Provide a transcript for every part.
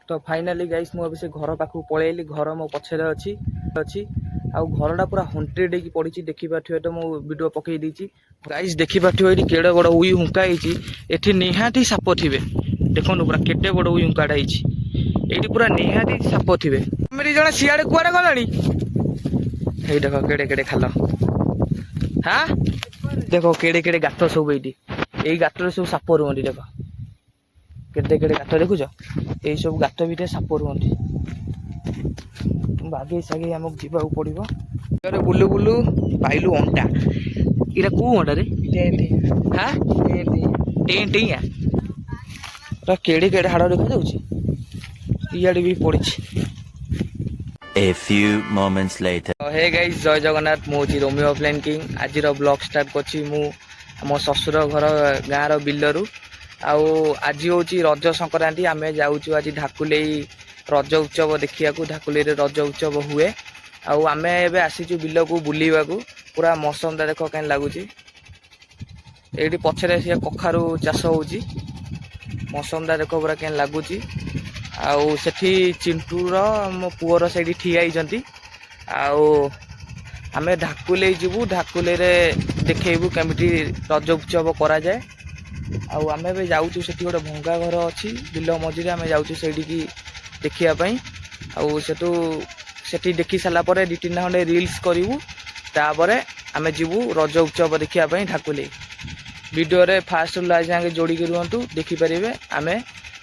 तो finally guys मु अभी से घर पाखु पळेली घर मो पछरे अछि अछि आ घरटा पूरा हंटेड की पड़ी देखि पाठियो तो मु वीडियो पकई दीची गाइस देखि पाठियो एठी केडे बड़ उई हुंका हिची एठी निहाती साप थिबे देखोनु पूरा केते बड़ उई हुंकाडा हिची एठी पूरा निहाती साप थिबे मेरी जण सियाडे कुआडे गलानी हेई देखो केडे केडे खाल हां देखो केडे केडे गात सब एठी एई गातरे सब साप रुहंती देखो केते केडे गात देखुछ एई सब गात भितर साप रुहंती बागे सागे आमक जीवाक पड़िबो अरे बुलु बुलु पाइलु अंडा इरा को अंडा रे टेंटी हां टेंटिया रा केडे केडे हाड़ देखा जाउची इयाडे भी पड़िछि। A few moments later. हे गाइस जय जगन्नाथ मु छी रोमियो ऑफलाइन किंग आज रो ब्लॉग स्टार्ट करछि मु हम ससुर घर गाँ रो बिल्लरु आउ आज होची रज संक्रांति आमे जाउछु आज ढाकुलेई रज उत्सव देखिया को ढाकुलेई रे रज उत्सव हुए आउ आमे एबे आसीछु बिल्ल को बुलीवा को पूरा मौसम दा देखो केन लागुची एठी पछरे से कखारु चाष होची मौसम दा देखो पूरा केन लागुची आउ सेठी चिंटूर मो पुअर सेठी ठिया हिजंती आउ आमे ढाकुलेई जीवु ढाकुलेई रे देखेबु केमिति रज उत्सव करा जाए आउ आमे बे जाउछु सेठी गोटे भंगा घर अछि बिल्लो मझिरे आमे जाउछु सेठी की देखिया पई आउ सेटू सेठी देखि साला परे दि तीन खंडे रील्स करिवु तापरे आमे जीवु रज उत्सव देखिया पई ढाकुलेई वीडियो रे फास्ट लास्ट जाके जोड़ी के रुहंतु देखि परिबे आमे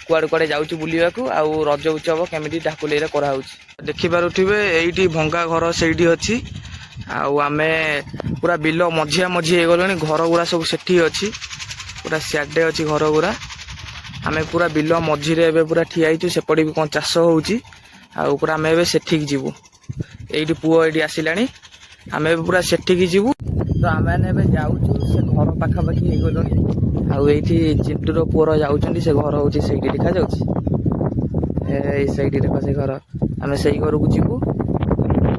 कुआडे कुआडे जाउछु बुलिया को आउ रज उत्सव केमिति ढाकुलेई रे करा होउछि देखि पारुथिबे एइठी भंगा घर सेठी अछि आउ आमे पूरा बिल्लो मझिया मझी हे गलोनी घर गुरा सब सेठी अछि पूरा स्याडे अछि घर गुरा आमे पूरा बिल्लो मझी रे एबे पूरा ठिया हिचु सेपडी भी कोन चाष होउछि आउ पूरा आमे एबे सेठी की जीवु एइठी पुओ एइठी आसिलानी आमे एबे पूरा सेठी की जीवु तो आमे ने एबे जाउछु से घर पाखा पाखी हे गलोनी आउ एइठी चिंटूर पुओर जाउछन्ती से घर होउछि सेठी देखा जाउछि ए सेठी देखो से घर आमे सेही घर को जीवु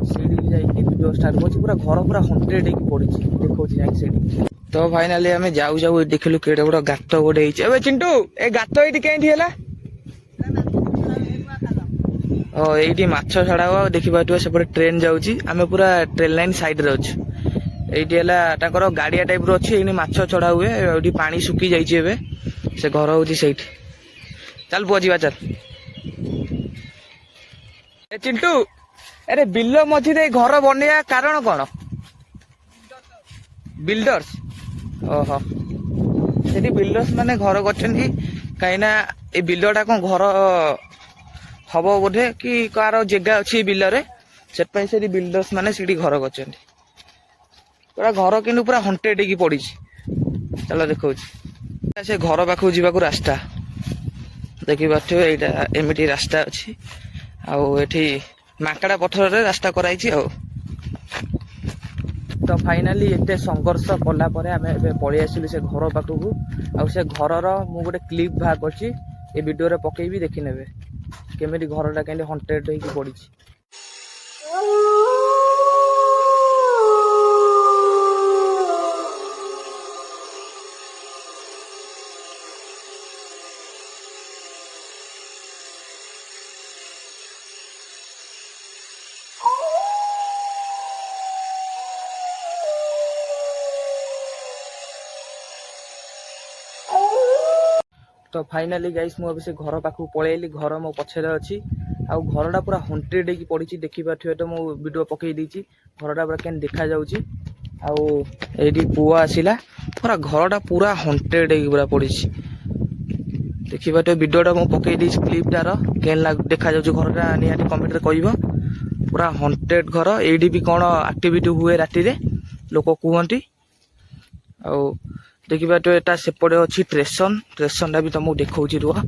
सेठी जाईकी वीडियो स्टार्ट करछि पूरा घर पूरा हंटेड की पड़िछि देखौछि जाई सेठी तो फाइनली आमे जाउ जाउ देखिलु केडे बड़ गात गोडे हिच एबे चिंटू ए गात एठी केंठी हैला ओ एठी माछ छडावा देखि बाटुआ सेपटे ट्रेन जाउची आमे पूरा ट्रेन लाइन साइड रे अछि एठी हैला ताकर गाडिया टाइप रो अछि एनी माछ छडा हुए एठी पानी सुकी जाईची एबे से घर होउची सेठी चल बुझीबा चल ए चिंटू अरे बिल्लो मझी रे घर बनेया कारण कोन बिल्डर्स ओहो सेठी बिल्डर्स माने घर करछन्ती काइना ए बिल्लोटा कोन घर हबो बोधे कि कार जगह अछि बिल्लो रे सेट पई सेठी बिल्डर्स माने सेठी घर करछन्ती पूरा घर किनु पूरा हंटेड की पड़ी चलो देखौ से घर पाखु जीवा को रास्ता देखि बाथो एटा एमिटी रास्ता अछि आउ एठी माकड़ा पत्थर रे रास्ता कराई छी आउ तो फाइनाली एते संघर्ष कला परे आमे एबे पळि आसिलु से घर पाखु आ से घरर मु गोटे क्लिप बाहा करछि ए वीडियो रे पकेइबी देखि नेबे केमिति घरटा केंदे हंटेड होई की पड़िछि। तो फाइनाली गाइस मु अभी से घर पाखु पळेली घर मो पछरे अछि आ घरटा पूरा हंटेड की पड़ी देखि पाठियो तो मु वीडियो पकई दीची घरटा पूरा केन देखा जाउची आ एडी पुआ आसिला पूरा घरटा पूरा हंटेड की पूरा पड़ी देखि पाठियो वीडियोटा मु पकई दीची क्लिपटार केन देखा जाउची घरटा निहाती कमेंट रे कहइबो पूरा हंटेड घर एडी भी कोन एक्टिविटी हुए राती रे लोक कहंती आ देखिबा तो एटा सेपड़े अछि ट्रेसन भी तुमको देखौछि रुआ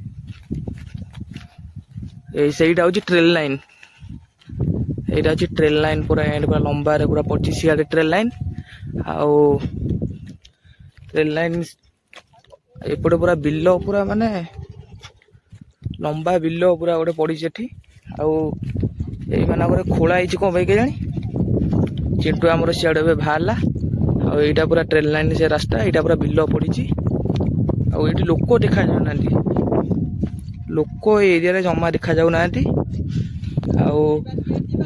ए सेइटा होछि ट्रेन लाइन एटा होछि ट्रेन लाइन पूरा एंड पूरा लंबा रे पूरा पड़छि सियाडे ट्रेन लाइन आउ ट्रेन लाइन एपटे पूरा बिल्लो पूरा माने लंबा बिल्लो पूरा गोटे पड़ी सेठी आउ एई माना करे खोला हिची को भाई के जानी चिंटू हमर सियाडे बे भाला आ एटा पूरा ट्रेन लाइन से रास्ता एटा पूरा बिल्लो पड़ी आ एटी लोक देखा जाना ଲୋକ ଏ ଏରିଆରେ ଜମା ଦେଖାଯାଉନାହାନ୍ତି। ଆଉ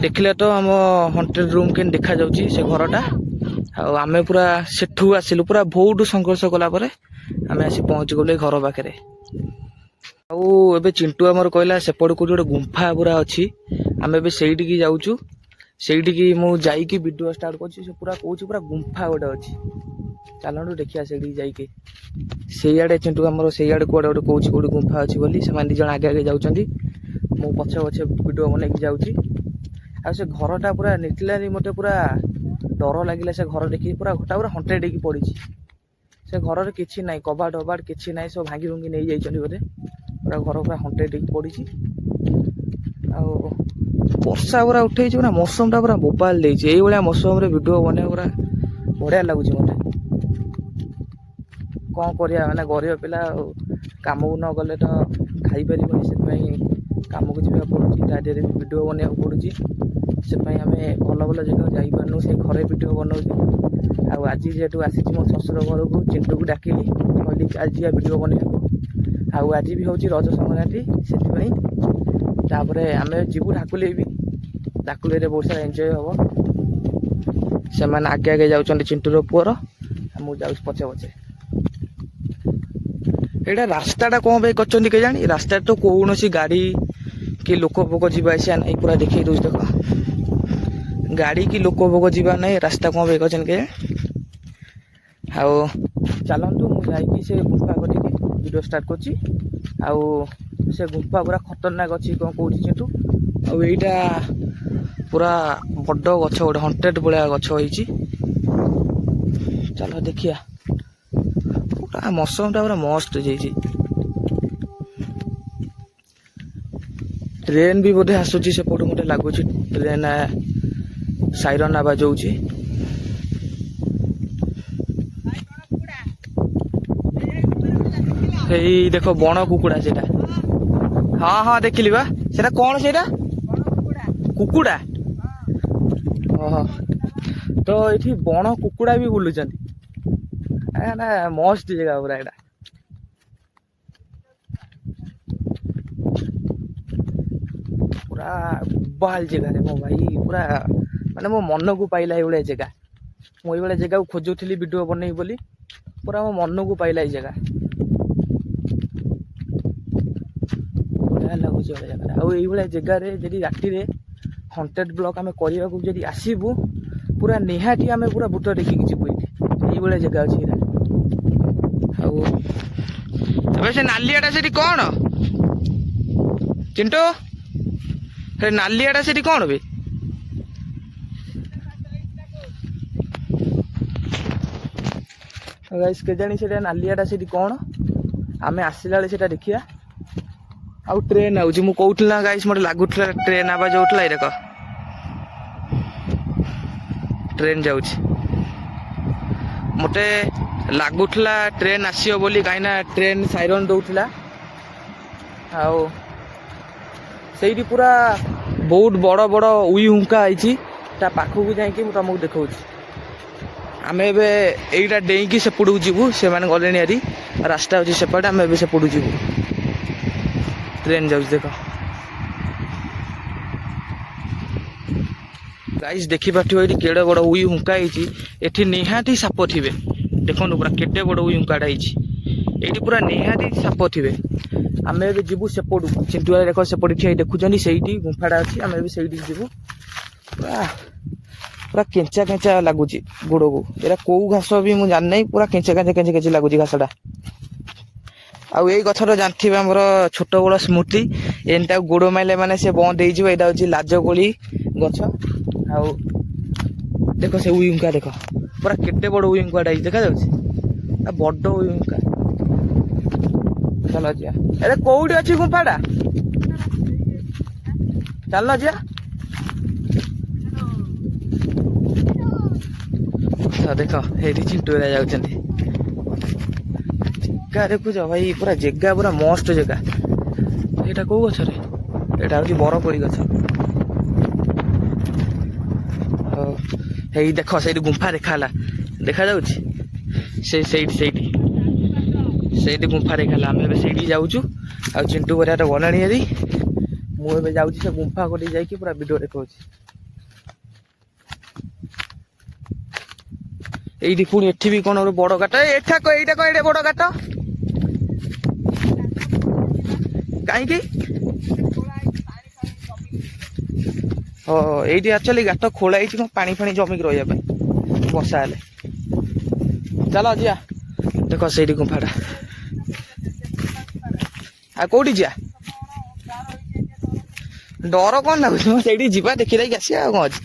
ଦେଖିଲେ ତ ଆମ ହଣ୍ଟେଡ୍ ରୁମ୍ କେମିତି ଦେଖାଯାଉଛି ସେ ଘରଟା। ଆଉ ଆମେ ପୁରା ସେଠୁ ଆସିଲୁ, ପୁରା ବହୁତ ସଂଘର୍ଷ କଲା ପରେ ଆମେ ଆସି ପହଞ୍ଚିଗଲୁ ଏ ଘର ପାଖରେ। ଆଉ ଏବେ ଚିଣ୍ଟୁ ଆମର କହିଲା ସେପଟେ କୋଉଠି ଗୋଟେ ଗୁମ୍ଫା ପୁରା ଅଛି, ଆମେ ଏବେ ସେଇଠିକି ଯାଉଛୁ। ସେଇଠିକି ମୁଁ ଯାଇକି ଭିଡ଼ିଓ ଷ୍ଟାର୍ଟ କରୁଛି। ସେ ପୁରା କହୁଛି ପୁରା ଗୁମ୍ଫା ଗୋଟେ ଅଛି, ଚାଲନ୍ତୁ ଦେଖିବା ସେଇଠିକି ଯାଇକି। ସେଇଆଡ଼େ ଚିଣ୍ଟୁ ଆମର ସେଇଆଡ଼େ କୁଆଡ଼େ ଗୋଟେ କହୁଛି କୋଉଠି ଗୁମ୍ଫା ଅଛି ବୋଲି। ସେମାନେ 2 ଜଣ ଆଗେ ଆଗେ ଯାଉଛନ୍ତି, ମୁଁ ପଛେ ପଛେ ଭିଡ଼ିଓ ବନେଇକି ଯାଉଛି। ଆଉ ସେ ଘରଟା ପୁରା ନିଟିଲାନି, ମୋତେ ପୁରା ଡର ଲାଗିଲା ସେ ଘର ଦେଖିକି। ପୁରା ଘରଟା ପୁରା ହଣ୍ଟେଡ୍ ହେଇକି ପଡ଼ିଛି। ସେ ଘରରେ କିଛି ନାହିଁ, କବାଟ ଫବାଟ କିଛି ନାହିଁ, ସବୁ ଭାଙ୍ଗି ଭୁଙ୍ଗି ନେଇଯାଇଛନ୍ତି ବୋଧେ। ପୁରା ଘର ପୁରା ହଣ୍ଟେଡ୍ ହେଇକି ପଡ଼ିଛି। ଆଉ ବର୍ଷା ପୁରା ଉଠେଇଛି, ପୁରା ମୌସମଟା ପୁରା ବୋବାଲ ଦେଇଛି। ଏଇଭଳିଆ ମୌସମରେ ଭିଡ଼ିଓ ବନେଇବା ପୁରା ବଢ଼ିଆ ଲାଗୁଛି ମୋତେ। କ'ଣ କରିବା, ମାନେ ଗରିବ ପିଲା ଆଉ, କାମକୁ ନ ଗଲେ ତ ଖାଇପାରିବନି। ସେଥିପାଇଁ କାମକୁ ଯିବାକୁ ପଡ଼ୁଛି, ତା ଦେହରେ ବି ଭିଡ଼ିଓ ବନେଇବାକୁ ପଡ଼ୁଛି। ସେଥିପାଇଁ ଆମେ ଭଲ ଭଲ ଜାଗାକୁ ଯାଇପାରୁନୁ, ସେ ଘରେ ଭିଡ଼ିଓ ବନାଉଛୁ। ଆଉ ଆଜି ଯେହେତୁ ଆସିଛି ମୋ ଶ୍ୱଶୁର ଘରକୁ, ଚିଣ୍ଟୁକୁ ଡାକିଲି, କହିଲି ଆଜି ଯିବା ଭିଡ଼ିଓ ବନେଇବାକୁ। ଆଉ ଆଜି ବି ହେଉଛି ରଜ ସଂକ୍ରାନ୍ତି, ସେଥିପାଇଁ ତାପରେ ଆମେ ଯିବୁ ଢାକୁଲେଇ ବି। ଢାକୁଲେଇରେ ବହୁତ ସାରା ଏନ୍ଜୟ ହେବ। ସେମାନେ ଆଗେ ଆଗେ ଯାଉଛନ୍ତି ଚିଣ୍ଟୁର ପୁଅର, ଆଉ ମୁଁ ଯାଉଛି ପଛେ ପଛେ। ଏଇଟା ରାସ୍ତାଟା କ'ଣ ପାଇଁ କରିଛନ୍ତି କେଜାଣି? ରାସ୍ତାରେ ତ କୌଣସି ଗାଡ଼ି କି ଲୋକ ଫୋକ ଯିବା ଆସିବା ନାହିଁ, ପୁରା ଦେଖେଇ ଦେଉଛି ଦେଖ। ଗାଡ଼ି କି ଲୋକ ଫୋକ ଯିବା ନାହିଁ, ରାସ୍ତା କ'ଣ ପାଇଁ କରିଛନ୍ତି କେଜାଣି? ଆଉ ଚାଲନ୍ତୁ ମୁଁ ଯାଇକି ସେ ଗୁମ୍ଫା କରିକି ଭିଡ଼ିଓ ଷ୍ଟାର୍ଟ କରୁଛି। ଆଉ ସେ ଗୁମ୍ଫା ପୁରା ଖତରନାକ ଅଛି କ'ଣ କହୁଛି ଚିଣ୍ଟୁ। ଆଉ ଏଇଟା ପୁରା ବଡ଼ ଗଛ, ଗୋଟେ ହଣ୍ଟେଡ୍ ଭଳିଆ ଗଛ ହେଇଛି। ଚାଲ ଦେଖିବା। ପୁରା ମୌସମଟା ପୁରା ମସ୍ତ ହେଇଯାଇଛି। ଟ୍ରେନ୍ ବି ବୋଧେ ଆସୁଛି ସେପଟୁ, ମୋତେ ଲାଗୁଛି ଟ୍ରେନ୍ ସାଇରନ୍ ଆବାଜ ହେଉଛି। ଏଇ ଦେଖ ବଣ କୁକୁଡ଼ା ସେଇଟା। ହଁ ହଁ ଦେଖିଲି ବା। ସେଇଟା କ'ଣ ସେଇଟା? କୁକୁଡ଼ା? ଓହୋ। ତ ଏଠି ବଣ କୁକୁଡ଼ା ବି ବୁଲୁଛନ୍ତି। ନା ମସ୍ତ ଜାଗା ପୁରା ଏଇଟା। ପୁରା ବାଲ ଜାଗାରେ ମୋ ଭାଇ, ପୁରା ମାନେ ମୋ ମନକୁ ପାଇଲା ଏଇଭଳିଆ ଜାଗା। ମୁଁ ଏଇଭଳିଆ ଜାଗାକୁ ଖୋଜୁଥିଲି ଭିଡ଼ିଓ ବନେଇବି ବୋଲି, ପୁରା ମୋ ମନକୁ ପାଇଲା ଏଇ ଜାଗା। ବଢ଼ିଆ ଲାଗୁଛି ଏଇଭଳିଆ ଜାଗାରେ। ଆଉ ଏଇଭଳିଆ ଜାଗାରେ ଯଦି ରାତିରେ ହଣ୍ଟେଡ୍ ବ୍ଲଗ୍ ଆମେ କରିବାକୁ ଯଦି ଆସିବୁ, ପୁରା ନିହାତି ଆମେ ପୁରା ଭୂତ ଦେଖିକି ଯିବୁ। ଏଇଠି ଏଇଭଳିଆ ଜାଗା ଅଛି ଏଇଟା। ଆଉ ଏବେ ସେ ନାଲିଆଟା ସେଠି କ'ଣ ଚିଣ୍ଟୁ? ସେ ନାଲିଆଟା ସେଠି କ'ଣ ବେ? ଗାଇସ୍ କେଜାଣି ସେଇଟା ନାଲିଆଟା ସେଠି କ'ଣ? ଆମେ ଆସିଲା ବେଳେ ସେଇଟା ଦେଖିବା। ଆଉ ଟ୍ରେନ୍ ଆଉଛି, ମୁଁ କହୁଥିଲି ନା ଗାଇସ୍, ମୋତେ ଲାଗୁଥିଲା ଟ୍ରେନ୍ ଆବାଜ ହେଉଥିଲା। ଏଇ ଦେଖ ଟ୍ରେନ୍ ଯାଉଛି, ମୋତେ ଲାଗୁଥିଲା ଟ୍ରେନ୍ ଆସିବ ବୋଲି, କାହିଁକିନା ଟ୍ରେନ୍ ସାଇରନ୍ ଦେଉଥିଲା। ଆଉ ସେଇଠି ପୁରା ବହୁତ ବଡ଼ ବଡ଼ ଉଇ ହୁଙ୍କା ହେଇଛି। ତା ପାଖକୁ ଯାଇକି ମୁଁ ତୁମକୁ ଦେଖାଉଛି। ଆମେ ଏବେ ଏଇଟା ଡେଇଁକି ସେପଟକୁ ଯିବୁ, ସେମାନେ ଗଲେଣି ଆରି, ରାସ୍ତା ଅଛି ସେପଟେ, ଆମେ ଏବେ ସେପଟକୁ ଯିବୁ। ଟ୍ରେନ୍ ଯାଉଛି ଦେଖ ଗାଇସ୍, ଦେଖିପାରୁଥିବ ଏଇଠି କେଡ଼େ ବଡ଼ ଉଇ ହୁଙ୍କା ହେଇଛି। ଏଠି ନିହାତି ସାପ ଥିବେ। ଦେଖନ୍ତୁ ପୁରା କେତେ ବଡ଼ ଉଇ ହୁଙ୍କାଟା ହେଇଛି। ଏଇଠି ପୁରା ନିହାତି ସାପ ଥିବେ। ଆମେ ଏବେ ଯିବୁ ସେପଟକୁ। ଚିଣ୍ଟୁଆ ଦେଖ ସେପଟେ ଠିଆ ଦେଖୁଛନ୍ତି, ସେଇଠି ଗୁମ୍ଫାଟା ଅଛି। ଆମେ ଏବେ ସେଇଠିକି ଯିବୁ। ପୁରା ପୁରା କେଞ୍ଚା କେଞ୍ଚା ଲାଗୁଛି ଗୋଡ଼କୁ। ଏଇଟା କୋଉ ଘାସ ବି ମୁଁ ଜାଣିନାହିଁ, ପୁରା କେଞ୍ଚା କେଞ୍ଚା କେଞ୍ଚା କେଞ୍ଚା ଲାଗୁଛି ଘାସଟା। ଆଉ ଏଇ ଗଛଟା ଜାଣିଥିବେ ଆମର ଛୋଟ ବଡ଼ ସ୍ମୃତି, ଏମିତିଟାକୁ ଗୋଡ଼ ମାଇଲେ ମାନେ ସେ ବନ୍ଦ ହେଇଯିବ। ଏଇଟା ହେଉଛି ଲାଜକୋଳି ଗଛ। ଆଉ ଦେଖ ସେ ଉଇ ହୁଙ୍କା ଦେଖ, ପୁରା କେତେ ବଡ଼ ଉଇ ହୁଙ୍କାଟା ହେଇଛି ଦେଖାଯାଉଛି। ବଡ଼ ଉଇ ହୁଙ୍କା। ଚାଲ ଯିବା। ଆରେ କୋଉଠି ଅଛି ଗୁମ୍ଫାଟା? ଚାଲ ଯିବା। ଦେଖ ଏଇଠି ଚିଣ୍ଟୁ ହେରିକା ଯାଉଛନ୍ତି। ଜାଗା ଦେଖୁଛ ଭାଇ, ପୁରା ଜାଗା ପୁରା ମସ୍ତ ଜାଗା। ଏଇଟା କୋଉ ଗଛରେ? ଏଇଟା ହଉଛି ବରକୋଳି ଗଛ। ହେଇ ଦେଖ ସେଇଠି ଗୁମ୍ଫା ଦେଖା ହେଲା, ଦେଖାଯାଉଛି ସେଇଠି। ସେଇଠି ଗୁମ୍ଫା ଦେଖାହେଲା। ଆମେ ଏବେ ସେଇଠି ଯାଉଛୁ। ଆଉ ଚିଣ୍ଟୁ ପରିବାଟା ଗଲାଣି ହେରି। ମୁଁ ଏବେ ଯାଉଛି ସେ ଗୁମ୍ଫା କତିକି ଯାଇକି ପୁରା ଭିଡ଼ିଓ ଦେଖାଉଛି। ଏଇଠି ପୁଣି ଏଠି ବି କଣ ଗୋଟେ ବଡ଼ ଗାତ। ଏଇଟା କଣ ଏଇଟା ବଡ଼ ଗାତ? କାହିଁକି? ଏଇଠି ଆକ୍ଚୁଆଲି ଗାତ ଖୋଳା ହେଇଛି କଣ ପାଣି ଫାଣି ଜମିକି ରହିବା ପାଇଁ ବର୍ଷା ହେଲେ। ଚାଲ ଯିବା। ଦେଖ ସେଇଠି ଗୁମ୍ଫାଟା। ଆଉ କୋଉଠି ଯିବା? ଡର କଣ ଲାଗୁଛି ମ ସେଇଠି ଯିବା ଦେଖି ଦେଇକି ଆସିବା ଆଉ କଣ ଅଛି।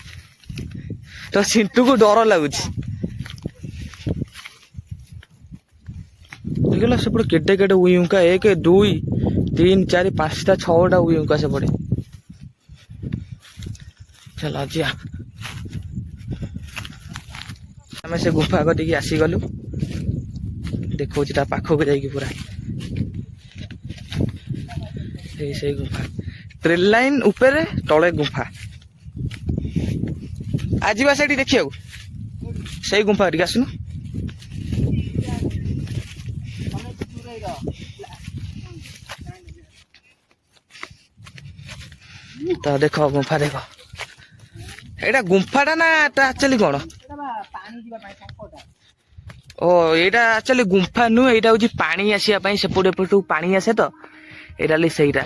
ତ ଚିଣ୍ଟୁକୁ ଡର ଲାଗୁଛି। ଦେଖିଲ ସେପଟେ କେଡେ କେଡେ ଉଇହୁଙ୍କା 1 2 3 4 5ଟା 6ଟା ଉଇହୁଙ୍କା ସେପଟେ। ଚାଲ ଯିବା। ଆମେ ସେ ଗୁମ୍ଫା କତିକି ଆସିଗଲୁ। ଦେଖଉଛି ତା ପାଖକୁ ଯାଇକି ପୁରା ସେଇ ଗୁମ୍ଫା। ଟ୍ରେନ ଲାଇନ ଉପରେ ତଳେ ଗୁମ୍ଫା। ଯିବା ସେଇଠି ଦେଖିବାକୁ। ସେଇ ଗୁମ୍ଫା ଟିକେ ଆସୁନୁ। ତ ଦେଖ ଗୁମ୍ଫା ଦେଖ। ଏଇଟା ଗୁମ୍ଫାଟା ନା ଏଟା ଆକ୍ଚୁଆଲି କଣ? ଏଇଟା ଆକ୍ଚୁଆଲି ଗୁମ୍ଫା ନୁହେଁ। ଏଇଟା ହଉଛି ପାଣି ଆସିବା ପାଇଁ ସେପଟୁ ଏପଟୁ ପାଣି ଆସେ ତ। ଏଇଟା ସେଇଟା।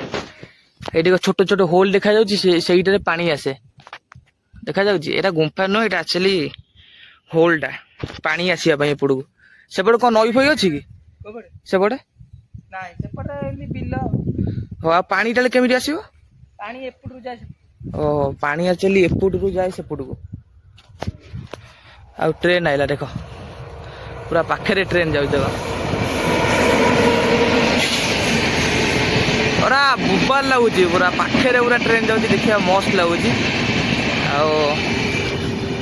ଏଇଠି ଛୋଟ ଛୋଟ ହୋଲ ଦେଖାଯାଉଛି ସେଇଟାରେ ପାଣି ଆସେ ଦେଖାଯାଉଛି। ଏଇଟା ଗୁମ୍ଫା ନୁହେଁ। ଏଇଟା ଆକ୍ଚୁଆଲି ହୋଲଟା ପାଣି ଆସିବା ପାଇଁ ଏପଟକୁ। ସେପଟେ କଣ ନଈ ଫଇ ଅଛି କି? ସେପଟେ ନାଇଁ ସେପଟେ ଏମିତି ବିଲ। ଆଉ ପାଣି ଟାଲେ କେମିତି ଆସିବ? ପାଣି ଏପଟରୁ ଯାଏ। ପାଣି ଆକ୍ଚୁଆଲି ଏପଟକୁ ଯାଏ ସେପଟକୁ। ଆଉ ଟ୍ରେନ ଆଇଲା ଦେଖ। ପୁରା ପାଖରେ ଟ୍ରେନ ଯାଉଛି ଦେଖ। ପୁରା ବୁବାର ଲାଗୁଛି। ପୁରା ପାଖରେ ପୁରା ଟ୍ରେନ ଯାଉଛି। ଦେଖିବା ମସ୍ତ ଲାଗୁଛି। ଆଉ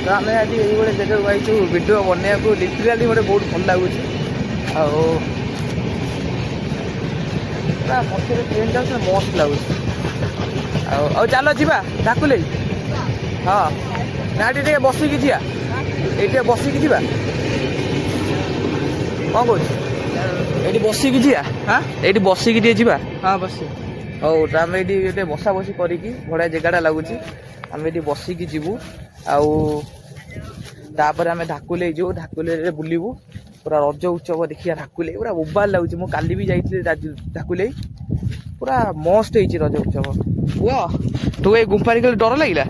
ତ ଆମେ ଆଜି ଏଇଭଳି ଜାଗାକୁ ଆଇଛୁ ଭିଡ଼ିଓ ବନେଇବାକୁ। ଲିଟରାଲି ଗୋଟେ ବହୁତ ଭଲ ଲାଗୁଛି। ଆଉ ପୁରା ପଛରେ ଟ୍ରେନ ଯାଉଛି ମସ୍ତ ଲାଗୁଛି। ଆଉ ଚାଲ ଯିବା ଧାକୁଲେଇ। ହଁ ନା ଏଠି ଟିକେ ବସିକି ଯିବା। ଏଇଠି ଟିକେ ବସିକି ଯିବା। କଣ କହୁଛୁ? ଏଇଠି ବସିକି ଯିବା। ଏଇଠି ବସିକି ଟିକେ ଯିବା। ହଁ ବସ। ହଉ ତ ଆମେ ଏଇଠି ଟିକେ ବସା ବସି କରିକି ବଢ଼ିଆ ଜାଗାଟା ଲାଗୁଛି। ଆମେ ଏଠି ବସିକି ଯିବୁ। ଆଉ ତାପରେ ଆମେ ଧାକୁଲେଇ ଯିବୁ। ଧାକୁଲେଇରେ ବୁଲିବୁ। ପୁରା ରଜ ଉତ୍ସବ ଦେଖିବା ଧାକୁଲେଇ। ପୁରା ବୋବାଲ ଲାଗୁଛି। ମୁଁ କାଲି ବି ଯାଇଥିଲି ଧାକୁଲେଇ। ପୁରା ମସ୍ତ ହେଇଛି ରଜ ଉତ୍ସବ। ପୁଅ ତୁ ଏଇ ଗୁମ୍ଫାରେ ଗଲେ ଡର ଲାଗିଲା?